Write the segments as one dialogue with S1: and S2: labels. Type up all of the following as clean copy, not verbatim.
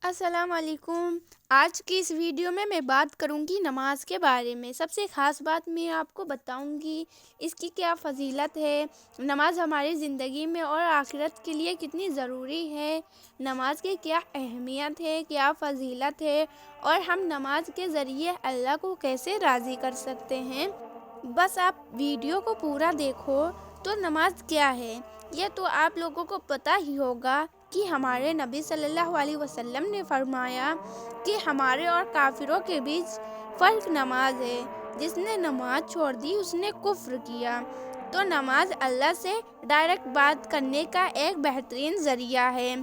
S1: السلام علیکم۔ آج کی اس ویڈیو میں بات کروں گی نماز کے بارے میں۔ سب سے خاص بات میں آپ کو بتاؤں گی اس کی کیا فضیلت ہے، نماز ہماری زندگی میں اور آخرت کے لیے کتنی ضروری ہے، نماز کی کیا اہمیت ہے، کیا فضیلت ہے، اور ہم نماز کے ذریعے اللہ کو کیسے راضی کر سکتے ہیں۔ بس آپ ویڈیو کو پورا دیکھو۔ تو نماز کیا ہے یہ تو آپ لوگوں کو پتہ ہی ہوگا کہ ہمارے نبی صلی اللہ علیہ وسلم نے فرمایا کہ ہمارے اور کافروں کے بیچ فرق نماز ہے، جس نے نماز چھوڑ دی اس نے کفر کیا۔ تو نماز اللہ سے ڈائریکٹ بات کرنے کا ایک بہترین ذریعہ ہے۔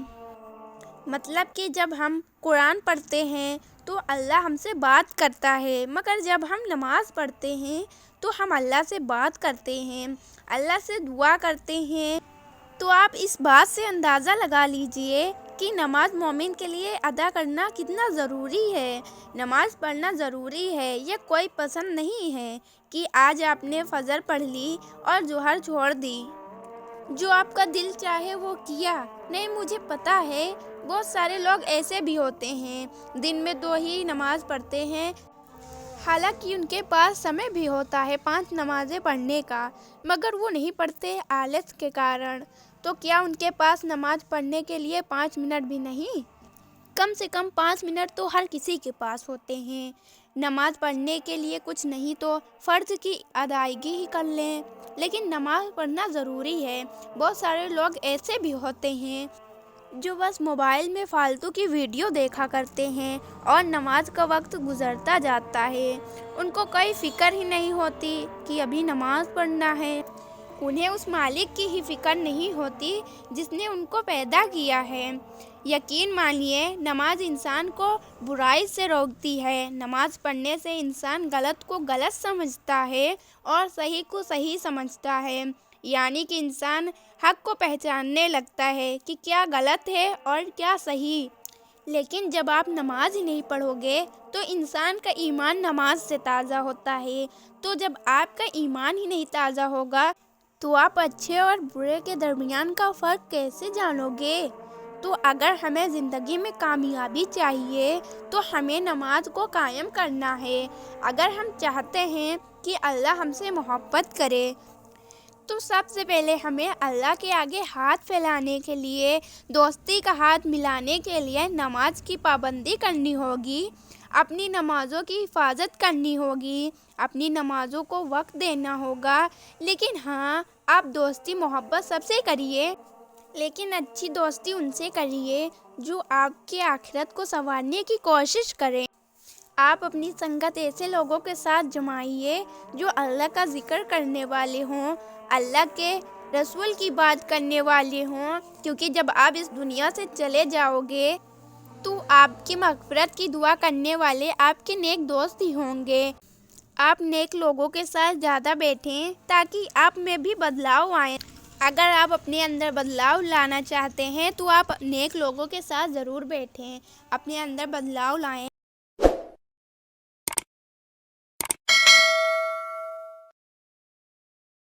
S1: مطلب کہ جب ہم قرآن پڑھتے ہیں تو اللہ ہم سے بات کرتا ہے، مگر جب ہم نماز پڑھتے ہیں تو ہم اللہ سے بات کرتے ہیں، اللہ سے دعا کرتے ہیں۔ تو آپ اس بات سے اندازہ لگا لیجئے کہ نماز مومن کے لیے ادا کرنا کتنا ضروری ہے۔ نماز پڑھنا ضروری ہے، یہ کوئی پسند نہیں ہے کہ آج آپ نے فجر پڑھ لی اور ظہر چھوڑ دی، جو آپ کا دل چاہے وہ کیا۔ نہیں، مجھے پتہ ہے بہت سارے لوگ ایسے بھی ہوتے ہیں دن میں 2 ہی نماز پڑھتے ہیں، حالانکہ ان کے پاس سمے بھی ہوتا ہے 5 نمازیں پڑھنے کا، مگر وہ نہیں پڑھتے آلس کے کارن۔ تو کیا ان کے پاس نماز پڑھنے کے لیے 5 منٹ بھی نہیں؟ کم سے کم 5 منٹ تو ہر کسی کے پاس ہوتے ہیں۔ نماز پڑھنے کے لیے کچھ نہیں تو فرض کی ادائیگی ہی کر لیں، لیکن نماز پڑھنا ضروری ہے۔ بہت سارے لوگ ایسے بھی ہوتے ہیں جو بس موبائل میں فالتو کی ویڈیو دیکھا کرتے ہیں اور نماز کا وقت گزرتا جاتا ہے، ان کو کوئی فکر ہی نہیں ہوتی کہ ابھی نماز پڑھنا ہے۔ انہیں اس مالک کی ہی فکر نہیں ہوتی جس نے ان کو پیدا کیا ہے۔ یقین مانیے، نماز انسان کو برائی سے روکتی ہے۔ نماز پڑھنے سے انسان غلط کو غلط سمجھتا ہے اور صحیح کو صحیح سمجھتا ہے، یعنی کہ انسان حق کو پہچاننے لگتا ہے کہ کیا غلط ہے اور کیا صحیح۔ لیکن جب آپ نماز ہی نہیں پڑھو گے تو انسان کا ایمان نماز سے تازہ ہوتا ہے۔ تو جب آپ کا ایمان ہی نہیں تازہ ہوگا تو آپ اچھے اور برے کے درمیان کا فرق کیسے جانو گے؟ تو اگر ہمیں زندگی میں کامیابی چاہیے تو ہمیں نماز کو قائم کرنا ہے۔ اگر ہم چاہتے ہیں کہ اللہ ہم سے محبت کرے تو سب سے پہلے ہمیں اللہ کے آگے ہاتھ پھیلانے کے لیے، دوستی کا ہاتھ ملانے کے لیے نماز کی پابندی کرنی ہوگی، اپنی نمازوں کی حفاظت کرنی ہوگی، اپنی نمازوں کو وقت دینا ہوگا۔ لیکن ہاں، آپ دوستی محبت سب سے کریے، لیکن اچھی دوستی ان سے کریے جو آپ کے آخرت کو سنوارنے کی کوشش کریں۔ آپ اپنی سنگت ایسے لوگوں کے ساتھ جمائیے جو اللہ کا ذکر کرنے والے ہوں، اللہ کے رسول کی بات کرنے والے ہوں، کیونکہ جب آپ اس دنیا سے چلے جاؤ گے تو آپ کی مغفرت کی دعا کرنے والے آپ کے نیک دوست ہی ہوں گے۔ آپ نیک لوگوں کے ساتھ زیادہ بیٹھیں تاکہ آپ میں بھی بدلاؤ آئے۔ اگر آپ اپنے اندر بدلاؤ لانا چاہتے ہیں تو آپ نیک لوگوں کے ساتھ ضرور بیٹھیں، اپنے اندر بدلاؤ لائیں۔